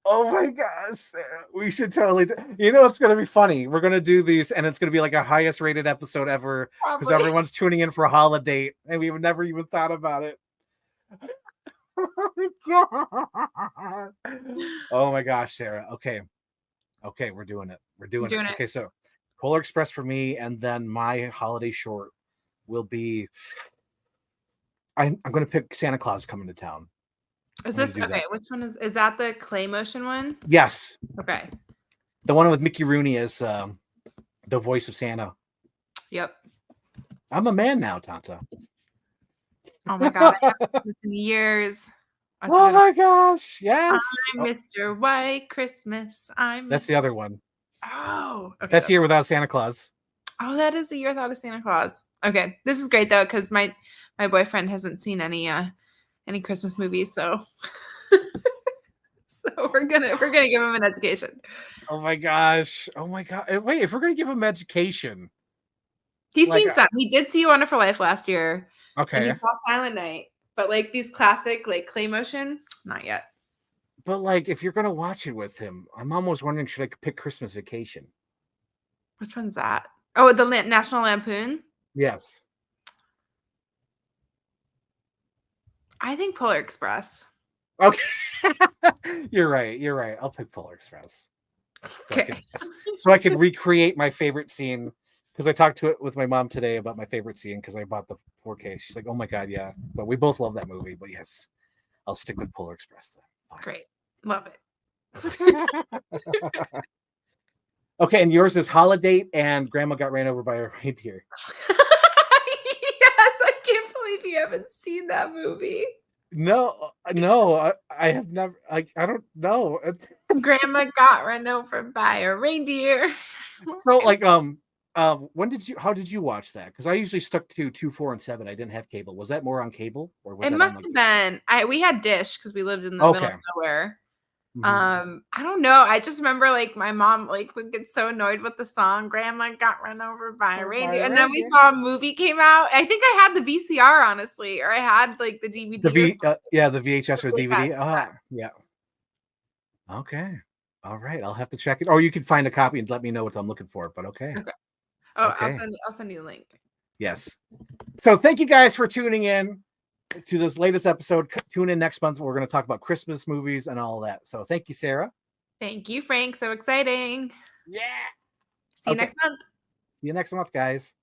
A: Oh my gosh, Sarah. We should totally you know it's gonna be funny. We're gonna do these and it's gonna be like our highest rated episode ever because
B: probably.
A: everyone's tuning in for a holiday and we've never even thought about it. Oh my god. Oh my gosh, Sarah. Okay. Okay, we're doing it. We're
B: I'm
A: doing it.
B: doing it.
A: Okay, so Polar Express for me, and then my holiday short will be. I'm going to pick Santa Claus Coming to Town.
B: Is
A: I'm
B: this
A: gonna do
B: okay?
A: that.
B: Which one is that? The clay motion one?
A: Yes,
B: Okay.
A: the one with Mickey Rooney as the voice of Santa.
B: Yep.
A: I'm a man now, Tanta.
B: Oh my god, I haven't seen this in years. That's a
A: Oh
B: good one.
A: my gosh, yes.
B: I'm Mr. White Christmas. I'm
A: That's
B: Mr.
A: the other one.
B: Oh, okay.
A: That's the Year Without Santa Claus.
B: Oh, that is the year without a Santa Claus. Okay, this is great though because my boyfriend hasn't seen any Christmas movies, so so we're gonna give him an education.
A: Oh my gosh. Oh my god. Wait, if we're gonna give him education,
B: He's
A: like,
B: seen some. He did see Wonderful Life last year, and he
A: okay,
B: saw Silent Night. But like these classic like clay motion, not yet.
A: but like, if you're gonna watch it with him, I'm almost wondering, should I pick Christmas Vacation?
B: Which one's that? Oh, the National Lampoon.
A: Yes.
B: I think Polar Express.
A: Okay. You're right. You're right. I'll pick Polar Express.
B: Okay.
A: So I could recreate my favorite scene, because I talked to it with my mom today about my favorite scene because I bought the 4K. She's like, "Oh my god, yeah!" But we both love that movie. But yes, I'll stick with Polar Express then. Fine.
B: Great. Love it.
A: Okay, and yours is Holiday and Grandma Got Ran Over by a Reindeer.
B: Yes, I can't believe you haven't seen that movie.
A: No, I have never. I don't know.
B: Grandma got run over by a reindeer.
A: So like how did you watch that? Because I usually stuck to 2, 4, and 7. I didn't have cable. Was that more on cable, or was
B: It
A: that
B: must
A: on
B: have been. We had Dish because we lived in the middle
A: Okay.
B: of nowhere.
A: Mhm.
B: I don't know. I just remember like my mom like would get so annoyed with the song "Grandma Got Run Over by a Reindeer," and then we saw a movie came out. I think I had the VCR honestly, or I had like the DVD.
A: The the VHS or DVD.
B: Yeah.
A: Yeah. Okay. All right. I'll have to check it. Or you can find a copy and let me know what I'm looking for. But okay.
B: Okay. Oh,
A: Okay.
B: I'll send you the link.
A: Yes. So thank you guys for tuning in to this latest episode. Tune in next month. We're going to talk about Christmas movies and all that. So thank you, Sarah.
B: Thank you, Frank. So exciting.
A: Yeah.
B: See you next month.
A: See you next month, guys.